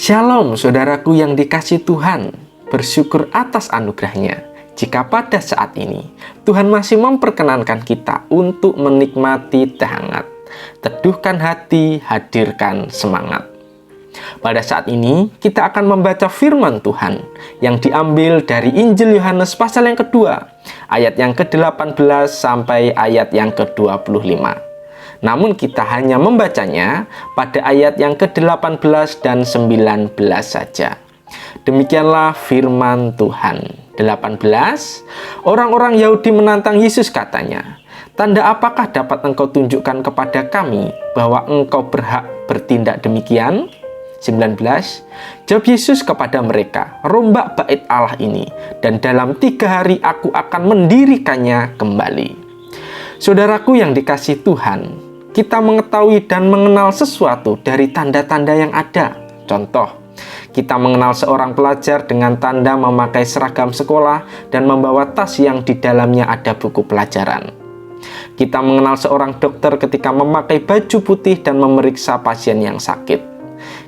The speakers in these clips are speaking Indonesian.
Shalom saudaraku yang dikasihi Tuhan, bersyukur atas anugerahnya. Jika pada saat ini Tuhan masih memperkenankan kita untuk menikmati teh hangat, teduhkan hati, hadirkan semangat. Pada saat ini kita akan membaca firman Tuhan yang diambil dari Injil Yohanes pasal yang kedua, ayat yang ke-18 sampai ayat yang ke-25. Namun kita hanya membacanya pada ayat yang ke-18 dan 19 saja. Demikianlah firman Tuhan. 18. Orang-orang Yahudi menantang Yesus, katanya, "Tanda apakah dapat engkau tunjukkan kepada kami bahwa engkau berhak bertindak demikian?" 19. Jawab Yesus kepada mereka, "Rombak bait Allah ini, dan dalam 3 hari aku akan mendirikannya kembali." Saudaraku yang dikasihi Tuhan, kita mengetahui dan mengenal sesuatu dari tanda-tanda yang ada. Contoh, kita mengenal seorang pelajar dengan tanda memakai seragam sekolah dan membawa tas yang di dalamnya ada buku pelajaran. Kita mengenal seorang dokter ketika memakai baju putih dan memeriksa pasien yang sakit.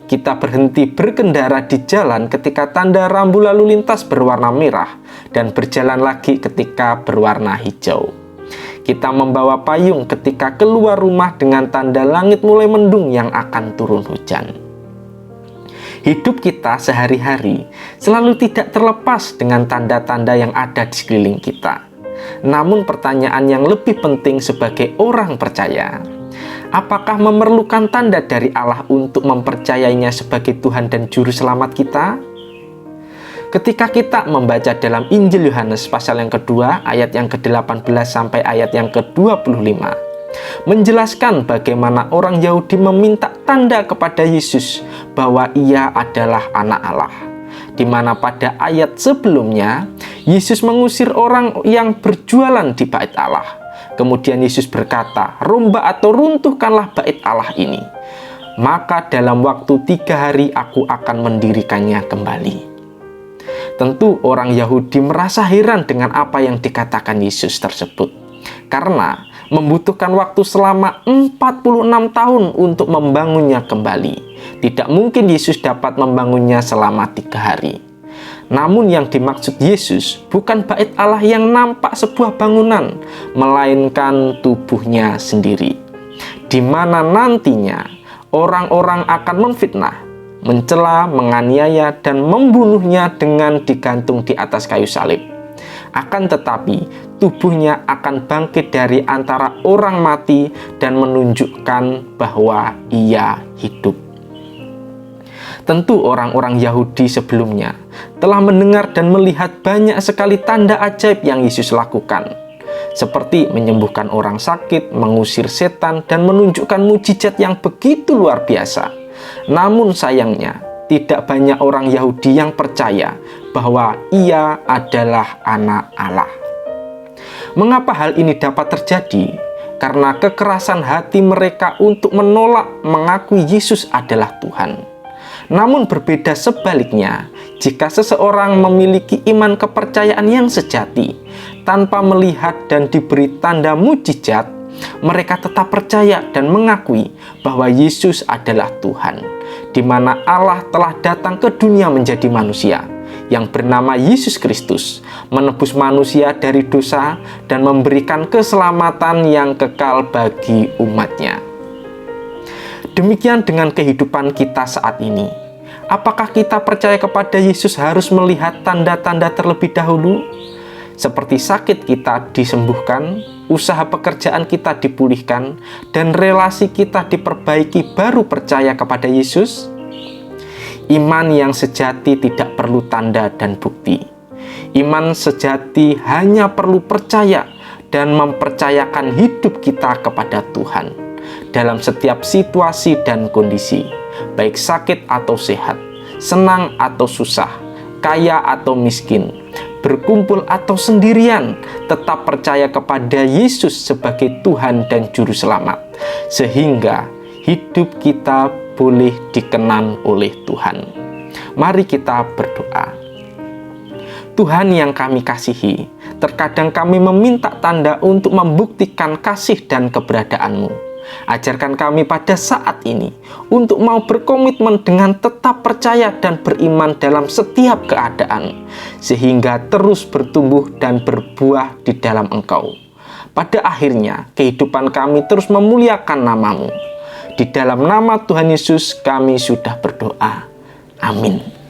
Kita berhenti berkendara di jalan ketika tanda rambu lalu lintas berwarna merah dan berjalan lagi ketika berwarna hijau. Kita membawa payung ketika keluar rumah dengan tanda langit mulai mendung yang akan turun hujan. Hidup kita sehari-hari selalu tidak terlepas dengan tanda-tanda yang ada di sekeliling kita. Namun pertanyaan yang lebih penting sebagai orang percaya, apakah memerlukan tanda dari Allah untuk mempercayainya sebagai Tuhan dan Juru Selamat kita? Ketika kita membaca dalam Injil Yohanes pasal yang kedua, ayat yang ke-18 sampai ayat yang ke-25, menjelaskan bagaimana orang Yahudi meminta tanda kepada Yesus bahwa ia adalah anak Allah. Di mana pada ayat sebelumnya, Yesus mengusir orang yang berjualan di bait Allah. Kemudian Yesus berkata, "Rombak atau runtuhkanlah bait Allah ini. Maka dalam waktu 3 hari aku akan mendirikannya kembali." Tentu orang Yahudi merasa heran dengan apa yang dikatakan Yesus tersebut, karena membutuhkan waktu selama 46 tahun untuk membangunnya kembali. Tidak mungkin Yesus dapat membangunnya selama 3 hari. Namun yang dimaksud Yesus bukan bait Allah yang nampak sebuah bangunan, melainkan tubuhnya sendiri, di mana nantinya orang-orang akan memfitnah, mencela, menganiaya, dan membunuhnya dengan digantung di atas kayu salib. Akan tetapi, tubuhnya akan bangkit dari antara orang mati dan menunjukkan bahwa ia hidup. Tentu orang-orang Yahudi sebelumnya telah mendengar dan melihat banyak sekali tanda ajaib yang Yesus lakukan, seperti menyembuhkan orang sakit, mengusir setan, dan menunjukkan mujizat yang begitu luar biasa. Namun sayangnya, tidak banyak orang Yahudi yang percaya bahwa ia adalah anak Allah. Mengapa hal ini dapat terjadi? Karena kekerasan hati mereka untuk menolak mengakui Yesus adalah Tuhan. Namun berbeda sebaliknya, jika seseorang memiliki iman kepercayaan yang sejati, tanpa melihat dan diberi tanda mujizat, mereka tetap percaya dan mengakui bahwa Yesus adalah Tuhan, di mana Allah telah datang ke dunia menjadi manusia, yang bernama Yesus Kristus, menebus manusia dari dosa dan memberikan keselamatan yang kekal bagi umatnya. Demikian dengan kehidupan kita saat ini. Apakah kita percaya kepada Yesus harus melihat tanda-tanda terlebih dahulu? Seperti sakit kita disembuhkan, usaha pekerjaan kita dipulihkan, dan relasi kita diperbaiki baru percaya kepada Yesus? Iman yang sejati tidak perlu tanda dan bukti. Iman sejati hanya perlu percaya dan mempercayakan hidup kita kepada Tuhan dalam setiap situasi dan kondisi, baik sakit atau sehat, senang atau susah, kaya atau miskin, berkumpul atau sendirian, tetap percaya kepada Yesus sebagai Tuhan dan Juru Selamat, sehingga hidup kita boleh dikenan oleh Tuhan. Mari kita berdoa. Tuhan yang kami kasihi, terkadang kami meminta tanda untuk membuktikan kasih dan keberadaan-Mu. Ajarkan kami pada saat ini untuk mau berkomitmen dengan tetap percaya dan beriman dalam setiap keadaan, sehingga terus bertumbuh dan berbuah di dalam Engkau. Pada akhirnya, kehidupan kami terus memuliakan nama-Mu. Di dalam nama Tuhan Yesus kami sudah berdoa. Amin.